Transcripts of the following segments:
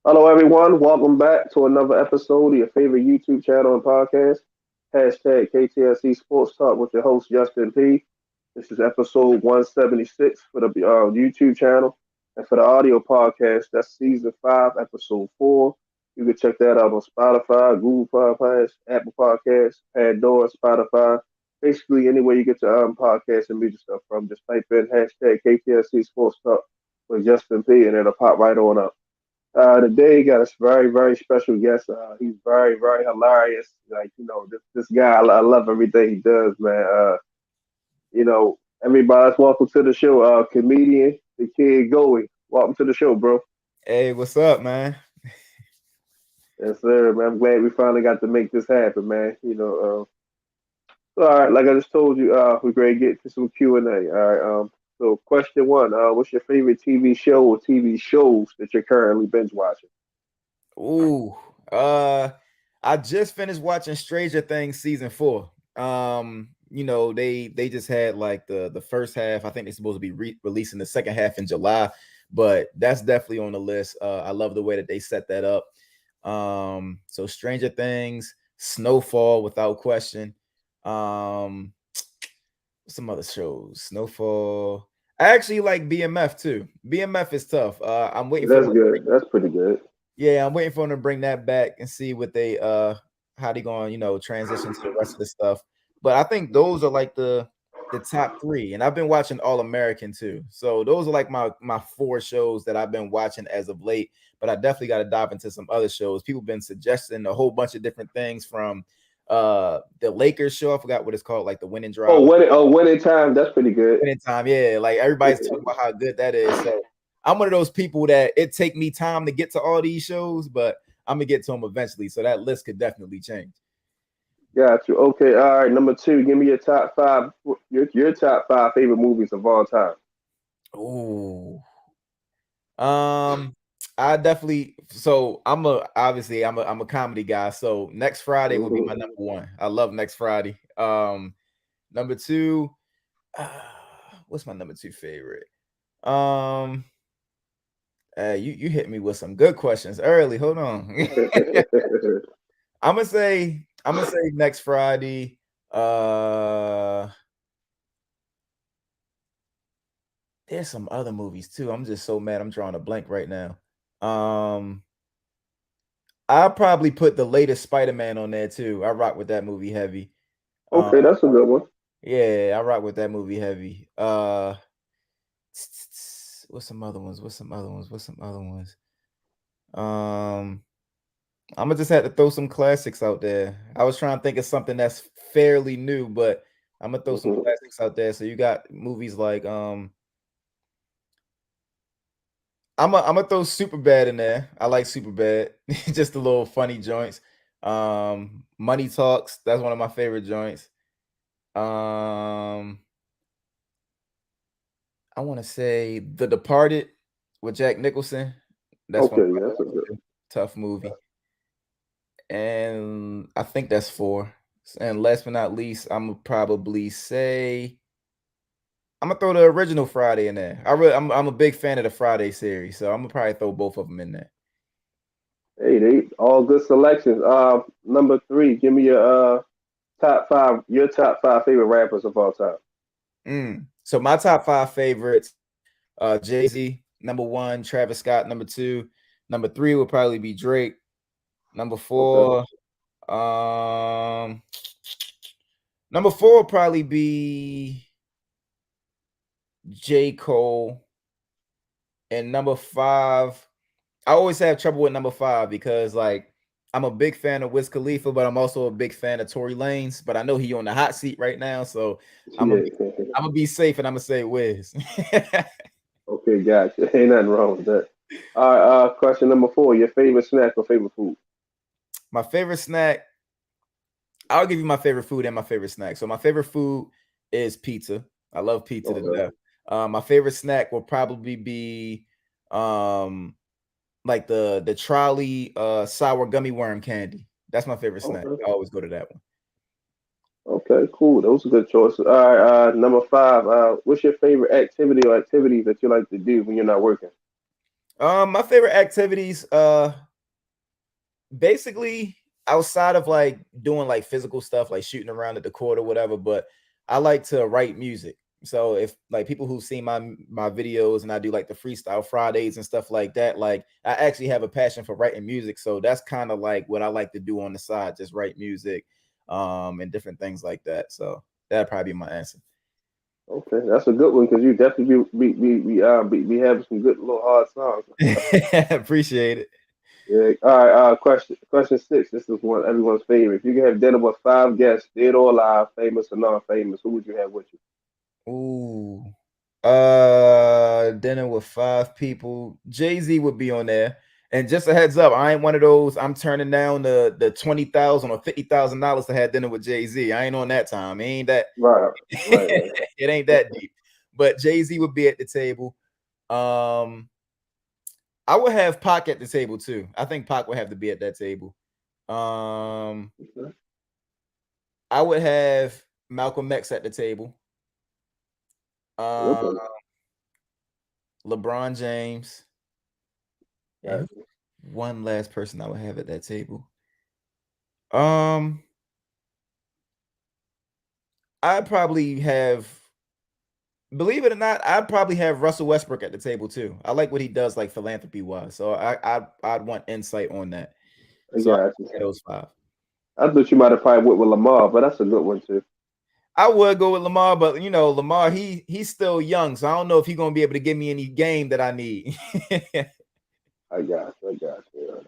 Hello, everyone. Welcome back to another episode of your favorite YouTube channel and podcast. Hashtag KTSC Sports Talk with your host, Justin P. This is episode 176 for the YouTube channel. And for the audio podcast, that's season 5, episode 4. You can check that out on Spotify, Google Podcasts, Apple Podcasts, Pandora, Spotify. Basically, anywhere you get your podcast and music stuff from, just type in hashtag KTSC Sports Talk with Justin P. and it'll pop right on up. Today got a very, very special guest. He's very, very hilarious. This guy, I love everything he does, man. Everybody's welcome to the show. Comedian, the kid Gowie. Welcome to the show, bro. Hey, what's up, man? Yes, sir, man. I'm glad we finally got to make this happen, man. All right, like I just told you, we're going to get to some Q&A. All right. So question one, what's your favorite TV show or TV shows that you're currently binge watching? Ooh, uh, I just finished watching Stranger Things season 4. They just had like the first half. I think they're supposed to be releasing the second half in July, but that's definitely on the list. I love the way that they set that up. So Stranger Things, Snowfall, without question. Um, some other shows, Snowfall. I actually like BMF too. BMF is tough. I'm waiting for That's them. good. That's pretty good. Yeah, I'm waiting for them to bring that back and see what they how they going, transition to the rest of the stuff. But I think those are like the top 3. And I've been watching All American too. So those are like my 4 shows that I've been watching as of late. But I definitely got to dive into some other shows. People been suggesting a whole bunch of different things from the Lakers show. I forgot what it's called, like the Winning Oh, Drive. winning time. That's pretty good. Winning Time, yeah. Like everybody's talking about how good that is. So I'm one of those people that it take me time to get to all these shows, but I'm gonna get to them eventually. So that list could definitely change. Got you. Okay. All right. Number two. Give me your top five. Your top five favorite movies of all time. Ooh. Um, I definitely so I'm a comedy guy. So next Friday will be my number one. I love next Friday. Number two, uh, what's my number 2 favorite? Um, you hit me with some good questions early. Hold on. I'm gonna say next Friday. Uh there's some other movies too. I'm just so mad I'm drawing a blank right now. Um I'll probably put the latest Spider-Man on there too. I rock with that movie heavy. Um Okay, that's a good one. yeah, I rock with that movie heavy. What's some other ones? What's some other ones? Um I'm gonna just have to throw some classics out there. I was trying to think of something that's fairly new, but I'm gonna throw some Mhm. classics out there. So you got movies like I'm gonna throw Super Bad in there. I like Super Bad, just the little funny joints. Money Talks, that's one of my favorite joints. Um, I want to say The Departed with Jack Nicholson. That's one of Okay, my that's a favorites good. too. Tough movie, and I think that's 4. And last but not least, I'm gonna probably say I'm gonna throw the original Friday in there. I'm a big fan of the Friday series, so I'm gonna probably throw both of them in there. Hey, they all good selections. Number three. Give me your top five. Your top five favorite rappers of all time. So my top 5 favorites: Jay-Z, number 1; Travis Scott, number 2; number 3 would probably be Drake; number Okay. 4, um, number 4 would probably be J. Cole, and number 5, I always have trouble with number 5 because like I'm a big fan of Wiz Khalifa, but I'm also a big fan of Tory Lanez. But I know he on the hot seat right now, so I'm gonna Yeah. be I'm gonna be safe and I'm gonna say Wiz. Okay, gotcha. Ain't nothing wrong with that. All right. Question number four. Your favorite snack or favorite food? My favorite snack, I'll give you my favorite food and my favorite snack. So my favorite food is pizza. I love pizza to Okay. death. My favorite snack will probably be um like the trolley sour gummy worm candy. That's my favorite snack. Okay. I always go to that one. Okay. Cool. Those are good choices. All right. Number five. What's your favorite activity or activities that you like to do when you're not working? My favorite activities, basically outside of like doing like physical stuff, like shooting around at the court or whatever. But I like to write music. So if like people who see my videos and I do like the freestyle Fridays and stuff like that, like I actually have a passion for writing music. So that's kind of like what I like to do on the side, just write music, and different things like that. So that'd probably be my answer. Okay, that's a good one because you definitely be having some good little hard songs. Appreciate it. Yeah. All right. Question six. This is one everyone's favorite. If you could have dinner with five guests, dead or alive, famous or non-famous, who would you have with you? Ooh. Dinner with five people. Jay-Z would be on there. And just a heads up, I ain't one of those. I'm turning down the $20,000 or $50,000 to have dinner with Jay-Z. I ain't on that time. It ain't that. Right. Right. It ain't that deep. But Jay-Z would be at the table. Um, I would have Pac at the table too. I think Pac would have to be at that table. Um, Okay. I would have Malcolm X at the table. Uh, Okay. LeBron James. And who, Gotcha. one last person I would have at that table. Um, I'd probably have, believe it or not, I'd probably have Russell Westbrook at the table too. I like what he does, like philanthropy wise. So I'd want insight on that. I So I got you. would those five. I thought you might have probably went with Lamar, but that's a good one too. I would go with Lamar, but you know, Lamar, he's still young, so I don't know if he's gonna be able to give me any game that I need. I got you. I got you.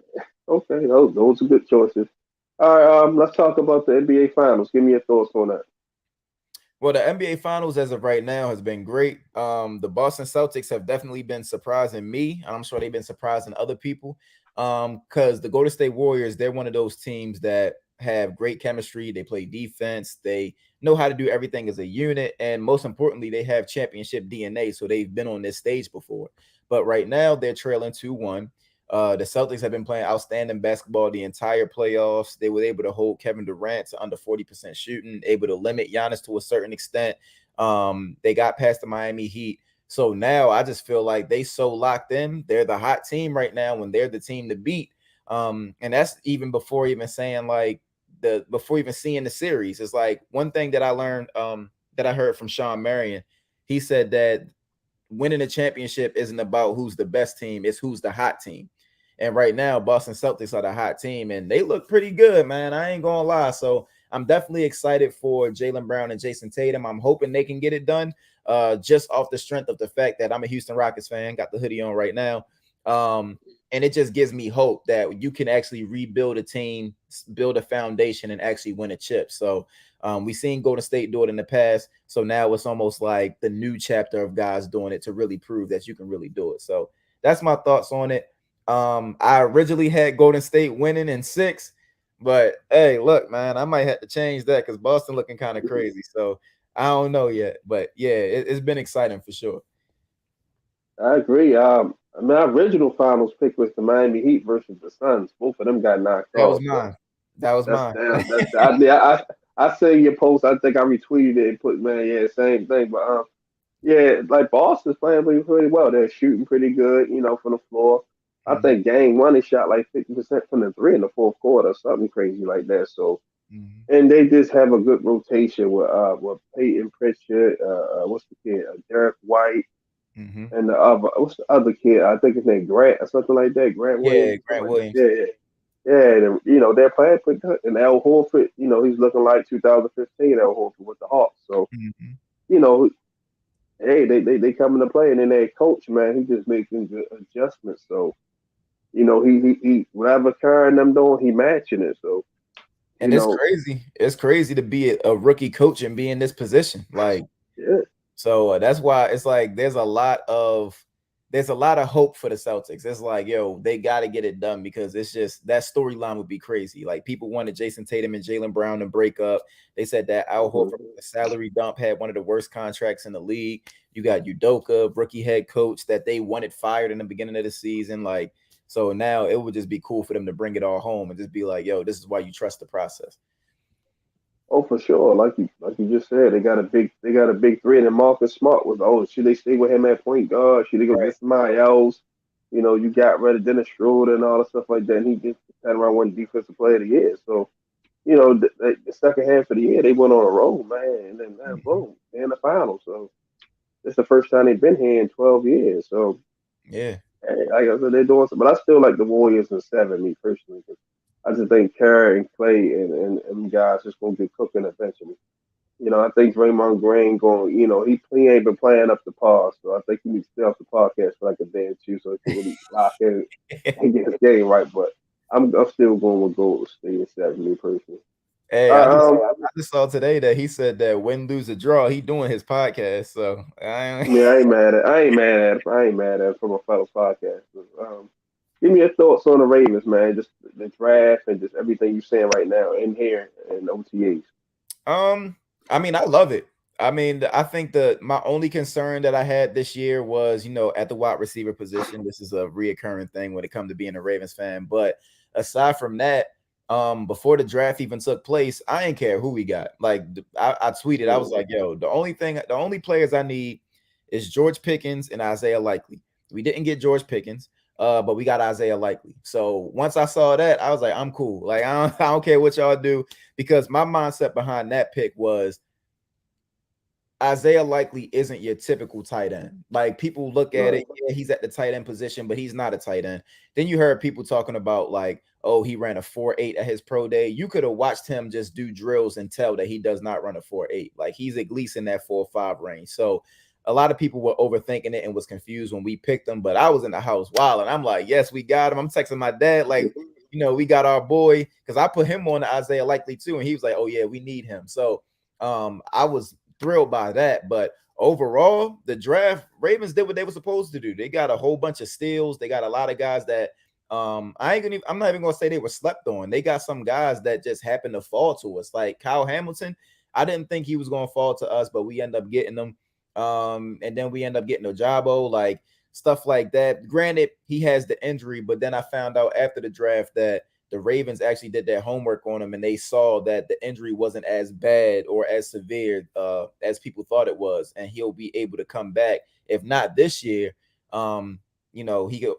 Okay, those are good choices. All right. Let's talk about the NBA Finals. Give me your thoughts on that. Well, the NBA Finals as of right now has been great. The Boston Celtics have definitely been surprising me, and I'm sure they've been surprising other people. Because the Golden State Warriors, they're one of those teams that have great chemistry. They play defense. They know how to do everything as a unit, and most importantly, they have championship DNA. So they've been on this stage before. But right now, they're trailing 2-1. The Celtics have been playing outstanding basketball the entire playoffs. They were able to hold Kevin Durant to under 40% shooting, able to limit Giannis to a certain extent. They got past the Miami Heat. So now I just feel like they so locked in. They're the hot team right now and they're the team to beat. And that's even before even saying like before even seeing the series. It's like one thing that I learned that I heard from Sean Marion. He said that winning a championship isn't about who's the best team, it's who's the hot team. And right now, Boston Celtics are the hot team, and they look pretty good, man. I ain't gonna lie. So I'm definitely excited for Jaylen Brown and Jason Tatum. I'm hoping they can get it done, just off the strength of the fact that I'm a Houston Rockets fan. Got the hoodie on right now, and it just gives me hope that you can actually rebuild a team, build a foundation, and actually win a chip. So we've seen Golden State do it in the past. So now it's almost like the new chapter of guys doing it to really prove that you can really do it. So that's my thoughts on it. I originally had Golden State winning in 6, but hey, look, man, I might have to change that because Boston looking kind of crazy. So I don't know yet, but yeah, it's been exciting for sure. I agree. My original finals pick was the Miami Heat versus the Suns. Both of them got knocked That was off, but mine. That was that's mine. down. That's I say your post. I think I retweeted it and put man, yeah, same thing. But yeah, like Boston's playing pretty well. They're shooting pretty good, from the floor. I Mhm, think game one they shot like 50% from the three in the fourth quarter, something crazy like that. So, mhm, and they just have a good rotation with Peyton Pritchard, what's the kid, Derek White, mhm. and the other what's the other kid? I think his name Grant or something like that. Grant Williams Yeah, or something Grant like that. Williams. Yeah, yeah. Yeah, and they're playing pretty good. And Al Horford, he's looking like 2015 Al Horford with the Hawks. So, Mhm. you know, hey, they come into play, and then their coach, man, he just making good adjustments. So, he whatever Karen them doing, he matching it. So, you And it's know, crazy. It's crazy to be a rookie coach and be in this position. Like, yeah, so that's why it's like there's a lot of hope for the Celtics. It's like, yo, they got to get it done because it's just that storyline would be crazy. Like people wanted Jason Tatum and Jaylen Brown to break up. They said that Al Horford, mhm. the salary dump, had one of the worst contracts in the league. You got Udoka, rookie head coach that they wanted fired in the beginning of the season. Like, so now it would just be cool for them to bring it all home and just be like, yo, this is why you trust the process. Oh, for sure. Like you just said, they got a big three, and then Marcus Smart was, oh, should they stay with him at point guard? Should they go Right. get somebody else? You got rid of Dennis Schroeder and all the stuff like that, and he just kind of won Defensive Player of the Year. So, the second half of the year, they went on a roll, man, and then Mhm. boom, they're in the finals. So it's the first time they've been here in 12 years. So, Yeah. hey, like I said, they're doing something. But I still like the Warriors in seven, me personally. 'Cause I just think Kerr and Clay and guys just gonna get cooking eventually. I think Draymond Green going, he ain't been playing up to par, so I think he needs to stay off the podcast for like a day or two so he can really lock in and get his game right. But I'm still going with Golden State at seven, me personally. Hey, I I just saw today that he said that win, lose, or draw, he doing his podcast. So mean, I ain't mad at it from a fellow podcast. Give me your thoughts on the Ravens, man. Just the draft and just everything you're saying right now in here and OTAs. Um, I mean, I love it. I mean, I think my only concern that I had this year was, at the wide receiver position. This is a reoccurring thing when it comes to being a Ravens fan. But aside from that, before the draft even took place, I didn't care who we got. Like I tweeted, I was like, "Yo, the only players I need is George Pickens and Isaiah Likely." We didn't get George Pickens, but we got Isaiah Likely. So once I saw that, I was like, "I'm cool. Like I don't care what y'all do." Because my mindset behind that pick was Isaiah Likely isn't your typical tight end. Like people look at Right. it, yeah, he's at the tight end position, but he's not a tight end. Then you heard people talking about like, oh, he ran a 4.8 at his pro day. You could have watched him just do drills and tell that he does not run a 4.8. Like he's at least in that 4.5 range. So a lot of people were overthinking it and was confused when we picked him. But I was in the house wild and I'm like, yes, we got him. I'm texting my dad, like, we got our boy, because I put him on the Isaiah Likely too. And he was like, oh, yeah, we need him. So I was thrilled by that. But overall, the draft, Ravens did what they were supposed to do. They got a whole bunch of steals. They got a lot of guys that I'm not even gonna say they were slept on. They got some guys that just happened to fall to us. Like Kyle Hamilton, I didn't think he was gonna fall to us, but we end up getting them. And then we end up getting Ojabo, like stuff like that. Granted, he has the injury, but then I found out after the draft that the Ravens actually did their homework on him and they saw that the injury wasn't as bad or as severe as people thought it was, and he'll be able to come back. If not this year, he'll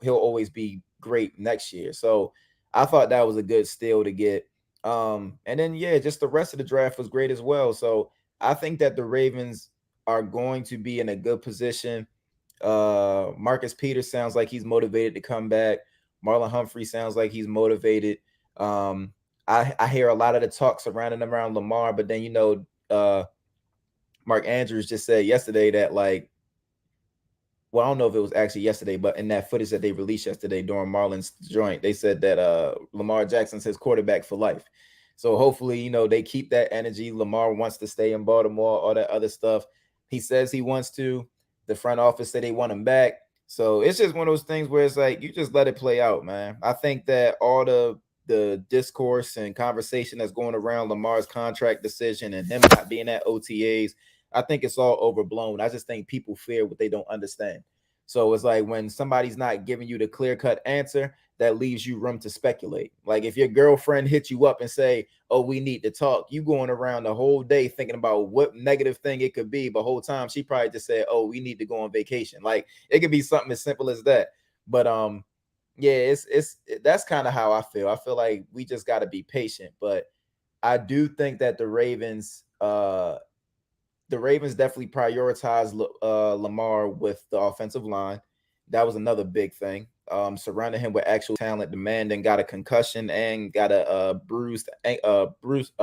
always be great next year. So I thought that was a good steal to get. And then yeah, just the rest of the draft was great as well. So I think that the Ravens are going to be in a good position. Marcus Peters sounds like he's motivated to come back. Marlon Humphrey sounds like he's motivated. Um, I hear a lot of the talk surrounding around Lamar, but then Mark Andrews just said yesterday that I don't know if it was actually yesterday, but in that footage that they released yesterday during Marlon's joint, they said that Lamar Jackson's his quarterback for life. So hopefully, they keep that energy. Lamar wants to stay in Baltimore, all that other stuff. He says he wants to. The front office said they want him back. So it's just one of those things where it's like you just let it play out, man. I think that all the discourse and conversation that's going around Lamar's contract decision and him not being at OTAs, I think it's all overblown. I just think people fear what they don't understand. So it's like when somebody's not giving you the clear cut answer, that leaves you room to speculate. Like if your girlfriend hits you up and say, "Oh, we need to talk," you going around the whole day thinking about what negative thing it could be. But whole time she probably just said, "Oh, we need to go on vacation." Like it could be something as simple as that. But yeah, that's kind of how I feel. I feel like we just got to be patient. But I do think that the Ravens definitely prioritized Lamar with the offensive line. That was another big thing. Surrounding him with actual talent. The man then got a concussion and got a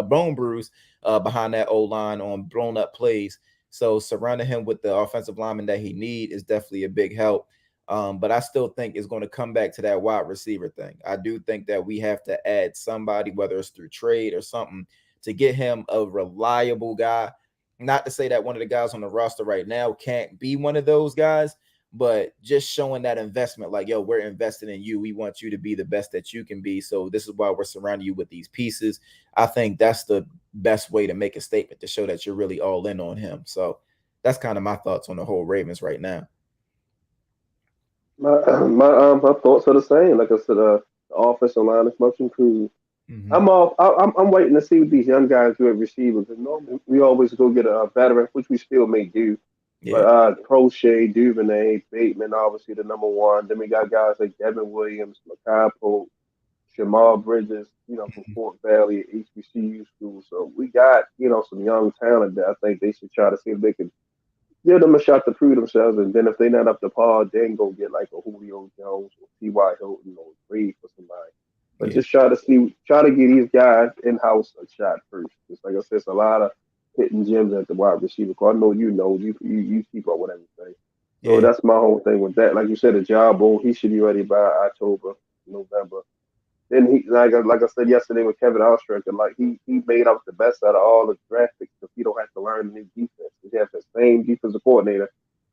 bone bruise behind that O line on blown up plays. So surrounding him with the offensive lineman that he need is definitely a big help. But I still think it's going to come back to that wide receiver thing. I do think that we have to add somebody, whether it's through trade or something, to get him a reliable guy. Not to say that one of the guys on the roster right now can't be one of those guys, but just showing that investment, like, yo, we're invested in you. We want you to be the best that you can be. So this is why we're surrounding you with these pieces. I think that's the best way to make a statement to show that you're really all in on him. So that's kind of my thoughts on the whole Ravens right now. My thoughts are the same. Like I said, the offensive line is much improved. Mm-hmm. I'm waiting to see what these young guys do at receiver because normally we always go get a veteran, which we still may do. But Yeah. Crochet, Duvernay, Bateman, obviously the number one. Then we got guys like Devin Williams, Makai Pope, Shamar Bridges, from Fort Valley at HBCU school. So we got, some young talent that I think they should try to see if they can give them a shot to prove themselves. And then if they're not up to par, then go get like a Julio Jones or T.Y. Hilton or Reed for somebody. But Yeah. just try to get these guys in house a shot first. Just like I said, it's a lot of hitting gems at the wide receiver. 'Cause I know you keep up with everything. So Yeah. that's my whole thing with that. Like you said, a job bowl, he should be ready by October, November. Then he like I said yesterday with Kevin Oestreicher, like he made up the best out of all the draft picks because he don't have to learn a new defense. He has the same defensive coordinator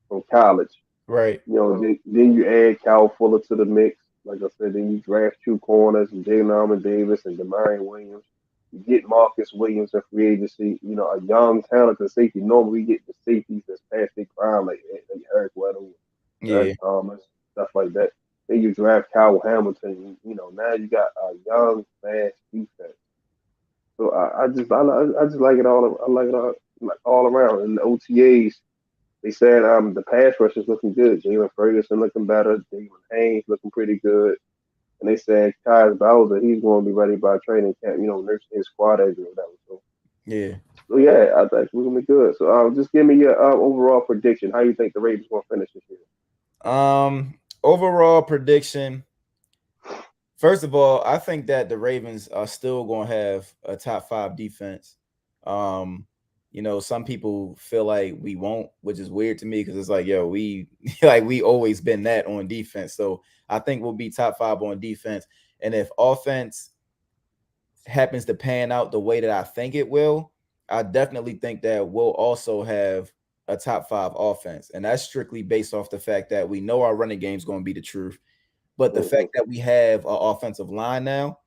from college. Right. Then you add Cal Fuller to the mix. Like I said, then you draft two corners and Jalen Alvin Davis and Demarion Williams. You get Marcus Williams in free agency. A young, talented safety. Normally, we get the safeties that's past their prime, like Eric Weddle, Eric Yeah. Thomas, stuff like that. Then you draft Kyle Hamilton. Now you got a young, fast defense. So I just like it all. I like it all, like all around. And the OTAs, they said the pass rush is looking good. Jalen Ferguson looking better. David Haynes looking pretty good. And they said Kai Bowser, he's going to be ready by training camp. Nursing his squad edge or whatever. Yeah. So yeah, I think we're gonna be good. So just give me your overall prediction. How you think the Ravens going to finish this year? Overall prediction. First of all, I think that the Ravens are still going to have a top 5 defense. Um, some people feel like we won't, which is weird to me because it's like, yo, we like we always been that on defense. So I think we'll be top 5 on defense. And if offense happens to pan out the way that I think it will, I definitely think that we'll also have a top 5 offense. And that's strictly based off the fact that we know our running game is going to be the truth. But the Mm-hmm. fact that we have an offensive line now,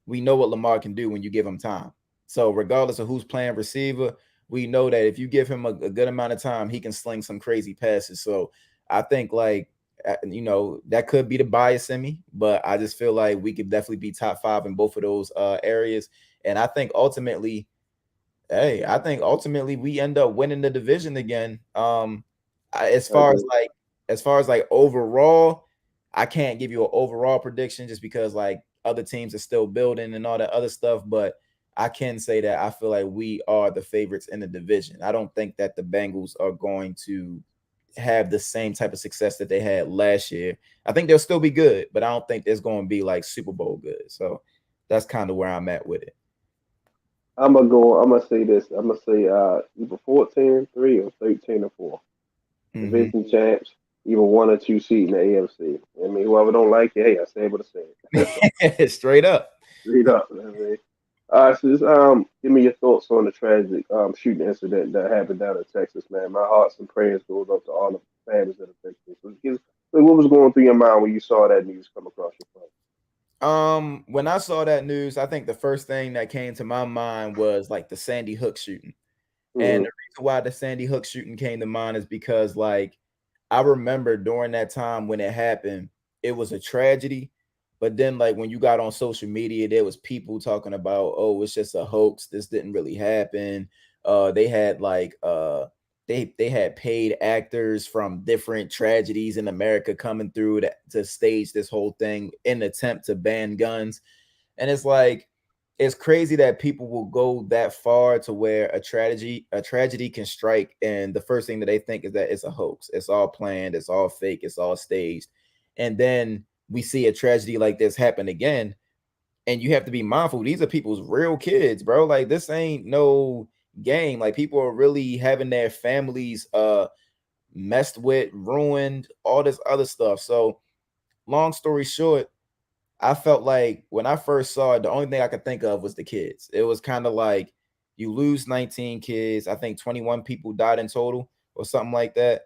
we know what Lamar can do when you give him time. So regardless of who's playing receiver, we know that if you give him a good amount of time, he can sling some crazy passes. So I think that could be the bias in me, but I just feel like we could definitely be top 5 in both of those areas. And I think ultimately we end up winning the division again. As I far as agree. like overall, I can't give you an overall prediction just because like other teams are still building and all that other stuff. But I can say that I feel like we are the favorites in the division. I don't think that the Bengals are going to have the same type of success that they had last year. I think they'll still be good, but I don't think it's going to be like Super Bowl good. So that's kind of where I'm at with it. I'm gonna go. I'm gonna say this. I'm gonna say either 14-3 or 13-4. Mm-hmm. Division champs, either one or two seed in the AFC. I mean, whoever don't like it, hey, I say what I say. Straight up. Read up. I mean. So just give me your thoughts on the tragic shooting incident that happened down in Texas, man. My hearts and prayers goes up to all the families that are affected. So what was going through your mind when you saw that news come across your phone? When I saw that news, I think the first thing that came to my mind was like the Sandy Hook shooting. And Mm-hmm. the reason why the Sandy Hook shooting came to mind is because like I remember during that time when it happened, it was a tragedy. But then like when you got on social media, there was people talking about, oh, it's just a hoax. This didn't really happen. They had they had paid actors from different tragedies in America coming through to stage this whole thing in an attempt to ban guns. And it's like it's crazy that people will go that far to where a tragedy can strike and the first thing that they think is that it's a hoax. It's all planned, it's all fake, it's all staged. And then we see a tragedy like this happen again and you have to be mindful these are people's real kids, bro. Like this ain't no game. Like people are really having their families messed with, ruined, all this other stuff. So long story short, I felt like when I first saw it, the only thing I could think of was the kids. It was kind of like you lose 19 kids. I think 21 people died in total or something like that.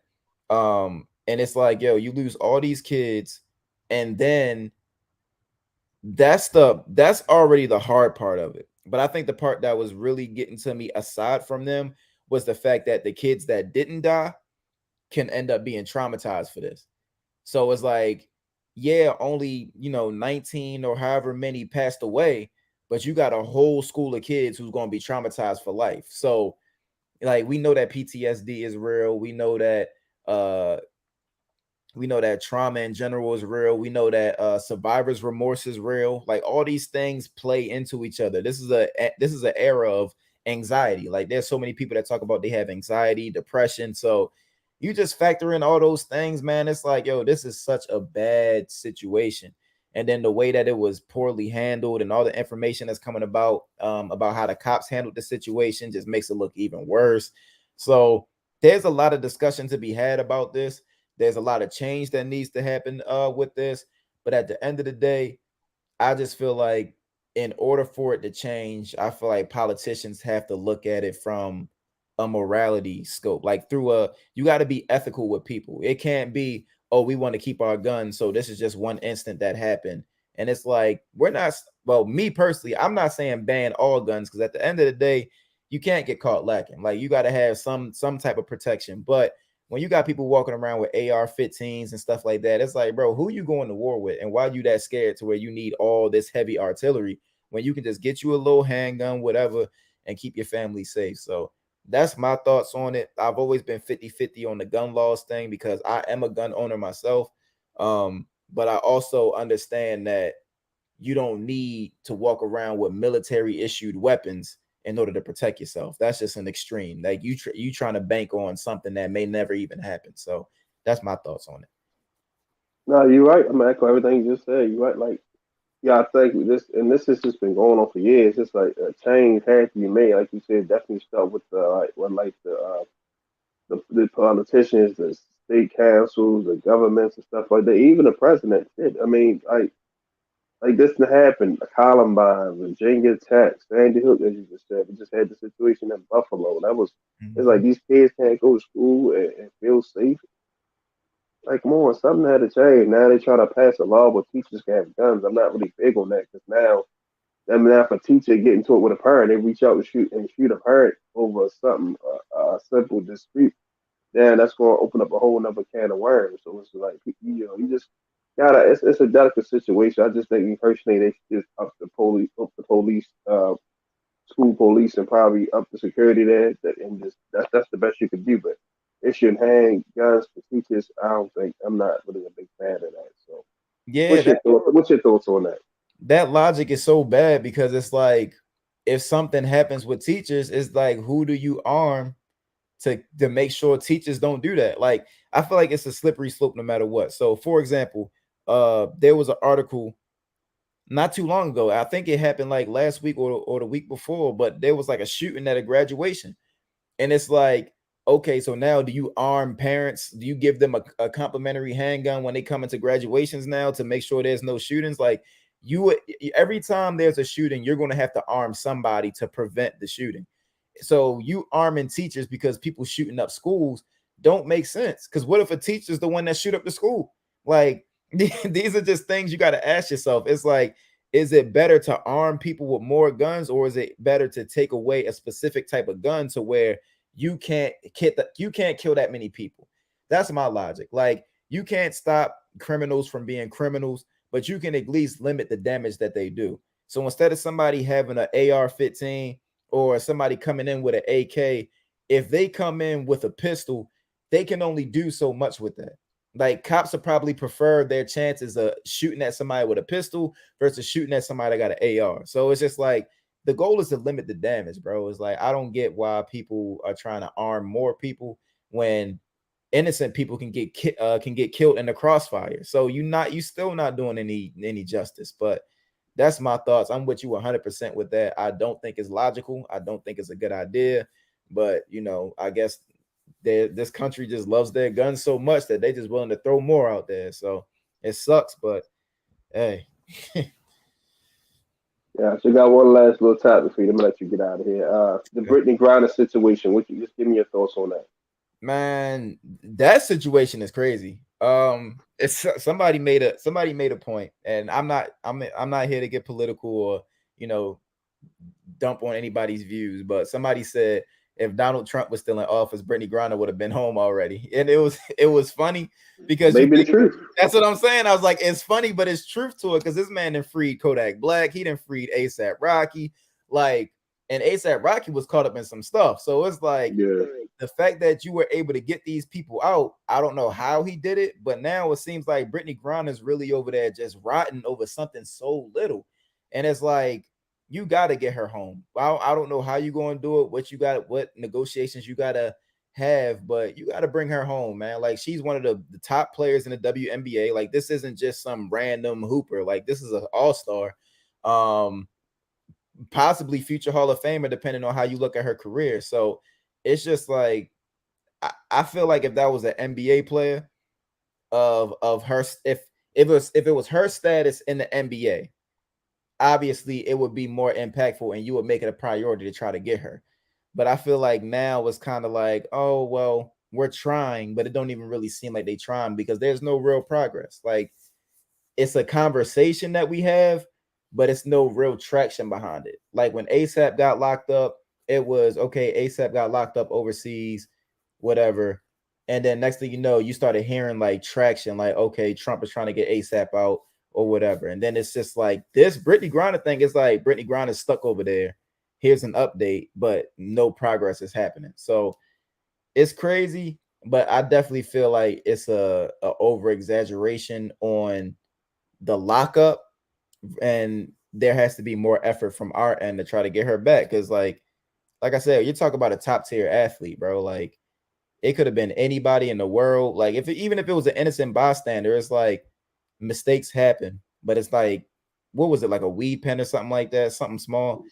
And it's like, yo, you lose all these kids, and then that's already the hard part of it. But I think the part that was really getting to me aside from them was the fact that the kids that didn't die can end up being traumatized for this. So it's like, yeah, only 19 or however many passed away, but you got a whole school of kids who's going to be traumatized for life. So Like we know that PTSD is real. Uh we know that trauma in general is real. We know that survivor's remorse is real. Like all these things play into each other. This is an era of anxiety. Like there's so many people that talk about they have anxiety, depression. So you just factor in all those things, man. It's like, yo, this is such a bad situation. And then the way that it was poorly handled and all the information that's coming about how the cops handled the situation just makes it look even worse. So there's a lot of discussion to be had about this. There's a lot of change that needs to happen with this. But at the end of the day, I just feel like in order for it to change, I feel like politicians have to look at it from a morality scope, like through you got to be ethical with people. It can't be, oh, we want to keep our guns. So this is just one instant that happened. And it's like, we're not, well, me personally, I'm not saying ban all guns because at the end of the day, you can't get caught lacking. Like you got to have some type of protection. But when you got people walking around with AR-15s and stuff like that, it's like, bro, who you going to war with? And why you that scared to where you need all this heavy artillery when you can just get you a little handgun, whatever, and keep your family safe? So that's my thoughts on it. I've always been 50-50 on the gun laws thing because I am a gun owner myself. But I also understand that you don't need to walk around with military issued weapons in order to protect yourself. That's just an extreme. Like you trying to bank on something that may never even happen. So that's my thoughts on it. No, you're right. I'm echo everything you just said. You're right. Like, yeah, I think this, and this has just been going on for years. It's like a change had to be made. Like you said, definitely start with the the politicians, the state councils, the governments, and stuff like that. Even the president did. I mean, like this to happen, Columbine, Virginia Tech, Sandy Hook, as you just said. We just had the situation in Buffalo. That was it's like Mm-hmm. these kids can't go to school and feel safe. Like, come on, something had to change. Now they try to pass a law where teachers can have guns. I'm not really big on that because now, I mean, if a teacher get into it with a parent, they reach out and shoot a parent over something, a simple dispute. Then that's going to open up a whole another can of worms. So it's like, you just gotta. It's a delicate situation. I just think me personally, they should just up the police, school police, and probably up the security there. And just that's the best you can do. But it shouldn't hang guns for teachers. I don't think I'm not really a big fan of that. So Yeah, that what's your thoughts on that? that logic is so bad because it's like if something happens with teachers, it's like who do you arm to make sure teachers don't do that? Like I feel like it's a slippery slope no matter what. So for example, there was an article not too long ago. I think it happened like last week or the week before, but there was like a shooting at a graduation. And it's like, okay, so now do you arm parents? Do you give them a complimentary handgun when they come into graduations now to make sure there's no shootings? Like you, every time there's a shooting, you're going to have to arm somebody to prevent the shooting. So you arming teachers because people shooting up schools don't make sense. Because what if a teacher's the one that shoot up the school? Like these are just things you got to ask yourself. It's like, is it better to arm people with more guns, or is it better to take away a specific type of gun to where you can't kill that many people? That's my logic. Like you can't stop criminals from being criminals, but you can at least limit the damage that they do. So instead of somebody having an AR-15 or somebody coming in with an AK, if they come in with a pistol, they can only do so much with that. Like cops would probably prefer their chances of shooting at somebody with a pistol versus shooting at somebody that got an AR. So it's just like the goal is to limit the damage, bro. It's like I don't get why people are trying to arm more people when innocent people can get killed in the crossfire. So you still not doing any justice. But that's my thoughts. I'm with you 100% with that. I don't think it's logical. I don't think it's a good idea. But I guess this country just loves their guns so much that they just willing to throw more out there. So it sucks, but hey, Yeah, so got one last little topic for you. I'm gonna let you get out of here. The Brittany Griner situation. What you just give me your thoughts on that? man, that situation is crazy. It's somebody made a point, and I'm not here to get political or you know dump on anybody's views, but somebody said if Donald Trump was still in office, Brittany Griner would have been home already. And it was funny because you Maybe the think truth. that's what I'm saying. I was like, it's funny, but it's truth to it because this man done freed Kodak Black, he done freed ASAP Rocky. Like and ASAP Rocky was caught up in some stuff. So it's like Yeah. the fact that you were able to get these people out, I don't know how he did it, but now it seems like Brittany Griner is really over there just rotting over something so little. And it's like, you got to get her home. I don't know how you going to do it, what negotiations you got to have, but you got to bring her home, man. Like, she's one of the top players in the WNBA. Like, this isn't just some random hooper. Like, this is an all-star. Possibly future Hall of Famer, depending on how you look at her career. So it's just like, I feel like if that was an NBA player of her, if it was her status in the NBA, obviously it would be more impactful and you would make it a priority to try to get her. But I feel like now it's kind of like, oh well, we're trying, but it don't even really seem like they trying because there's no real progress. Like, it's a conversation that we have, but it's no real traction behind it. Like when ASAP got locked up, it was okay, ASAP got locked up overseas, whatever. And then next thing you know, you started hearing like traction, like, okay, Trump is trying to get ASAP out or whatever. And then it's just like this Brittany Griner thing is like Brittany Griner is stuck over there. Here's an update, but no progress is happening. So it's crazy, but I definitely feel like it's a over exaggeration on the lockup, and there has to be more effort from our end to try to get her back. Because like I said, you talk about a top tier athlete, bro. Like, it could have been anybody in the world. Like, even if it was an innocent bystander, it's like mistakes happen. But it's like, what was it, like a weed pen or something like that, something small?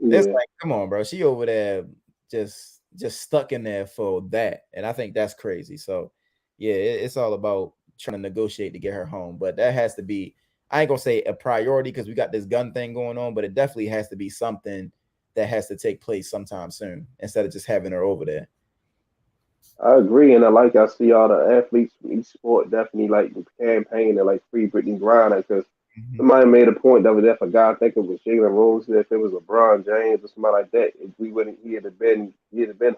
It's Yeah. like, come on, bro. She over there just stuck in there for that, and I think that's crazy. So, yeah, it's all about trying to negotiate to get her home, but that has to be. I ain't gonna say a priority because we got this gun thing going on, but it definitely has to be something that has to take place sometime soon instead of just having her over there. I agree, and I see all the athletes from each sport definitely like campaign to like free Brittany Griner because Mhm. somebody made a point the other day. I forgot, I think it was Jalen Rose. If it was LeBron James or somebody like that, if we wouldn't, he'd have been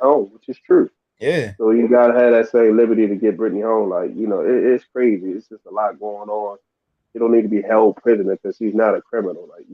home, which is true. Yeah, So you gotta have that same liberty to get Brittany home. Like it's crazy. It's just a lot going on. You don't need to be held prisoner because he's not a criminal. Like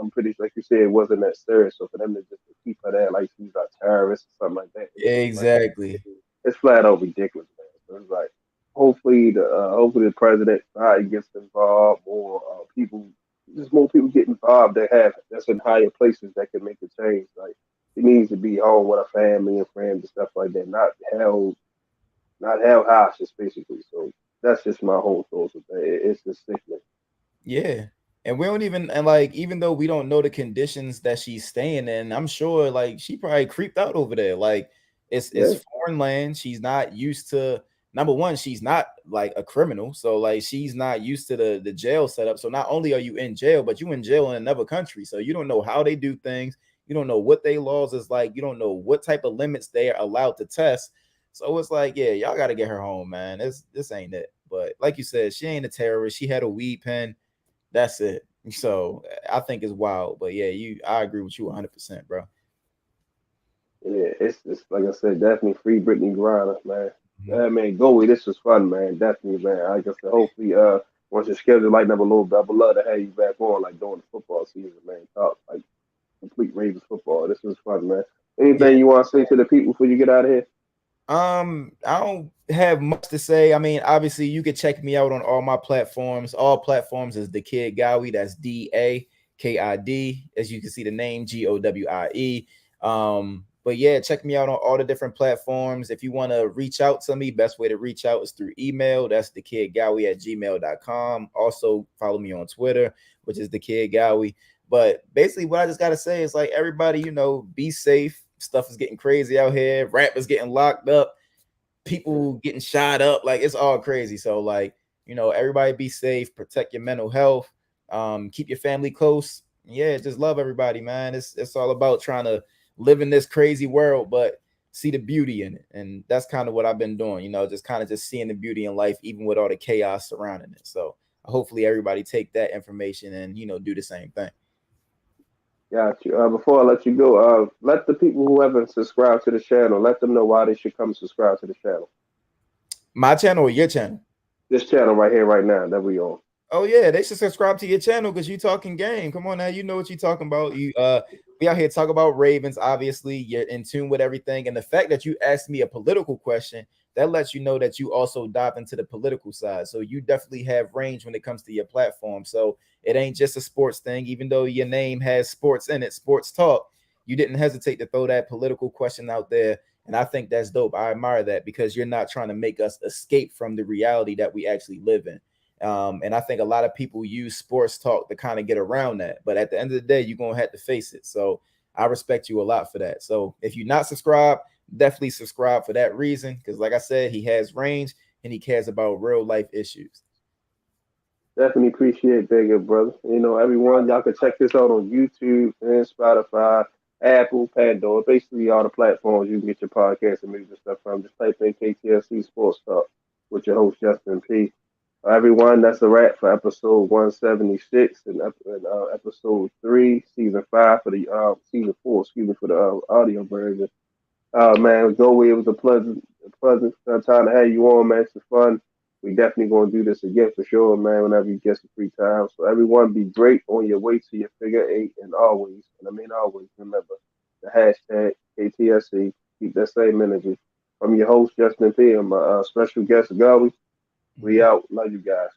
I'm pretty like you said, it wasn't that serious. So for them to just to keep her there like she's a terrorist or something like that, it's just like exactly. it's flat out ridiculous, man. So it's like hopefully the president gets involved, more people, just more people get involved that have that's in higher places that can make a change. Like he needs to be home with a family and friends and stuff like that, not held hostage, basically. So that's just my whole thoughts with that. It's just sickening. Yeah. And we don't even, and like, even though we don't know the conditions that she's staying in, I'm sure like she probably creeped out over there. Like, it's Yeah, foreign land. She's not used to, number one, she's not like a criminal. So like she's not used to the jail setup. So not only are you in jail, but you in jail in another country. So you don't know how they do things. You don't know what they laws is like. You don't know what type of limits they are allowed to test. So it's like, yeah, y'all gotta get her home, man. This ain't it. But like you said, she ain't a terrorist. She had a weed pen. That's it. So I think it's wild, but yeah, I agree with you 100%, bro. yeah. It's like I said, definitely free Brittany Griner, man. Mhm. Man, Gowie, this was fun, man. Definitely, man. Like I said, hopefully, once your schedule lighten up a little bit, I would love to have you back on, like during the football season, man. Talk like complete Ravens football. This was fun, man. Yeah. Anything you want to say to the people before you get out of here? I don't have much to say. I mean, obviously, you could check me out on all my platforms. All platforms is the Kid Gowie. That's DAKID. As you can see, the name GOWIE. But yeah, check me out on all the different platforms. If you want to reach out to me, best way to reach out is through email. That's thekidgowie@gmail.com. Also, follow me on Twitter, which is the Kid Gowie. But basically, what I just gotta say is like everybody, be safe. Stuff is getting crazy out here. Rappers getting locked up, people getting shot up. Like, it's all crazy. So like, everybody be safe, protect your mental health, keep your family close. Yeah, just love everybody, man. It's all about trying to live in this crazy world, but see the beauty in it. And that's kind of what I've been doing, just kind of just seeing the beauty in life, even with all the chaos surrounding it. So hopefully everybody take that information and do the same thing. Got you. Before I let you go, let the people who haven't subscribed to the channel, let them know why they should come subscribe to the channel. My channel or your channel? This channel right here, right now that we on. Oh yeah, they should subscribe to your channel because you talking game. Come on now, you know what you talking about. You we out here talk about Ravens. Obviously, you're in tune with everything, and the fact that you asked me a political question that lets you know that you also dive into the political side. So you definitely have range when it comes to your platform. So it ain't just a sports thing, even though your name has sports in it, sports talk. You didn't hesitate to throw that political question out there. And I think that's dope. I admire that because you're not trying to make us escape from the reality that we actually live in. And I think a lot of people use sports talk to kind of get around that. But at the end of the day, you're going to have to face it. So I respect you a lot for that. So if you're not subscribed, definitely subscribe for that reason. Because like I said, he has range and he cares about real life issues. Definitely appreciate that, good brother. You know, everyone, y'all can check this out on YouTube and Spotify, Apple, Pandora, basically all the platforms you can get your podcast and music stuff from. Just type in KTSC Sports Talk with your host, Justin P. Everyone, that's a wrap for episode 176 and episode 3, season 5 for the season 4, excuse me, for the audio version. Man, Gowie, it was a pleasant time to have you on, man. It's fun. We definitely gonna do this again for sure, man. Whenever you get some free time. So everyone, be great on your way to your figure eight, and always, and I mean always, remember the hashtag KTSC. Keep that same energy. I'm your host Justin P. and my special guest Gowie. We Mhm. out. Love you guys.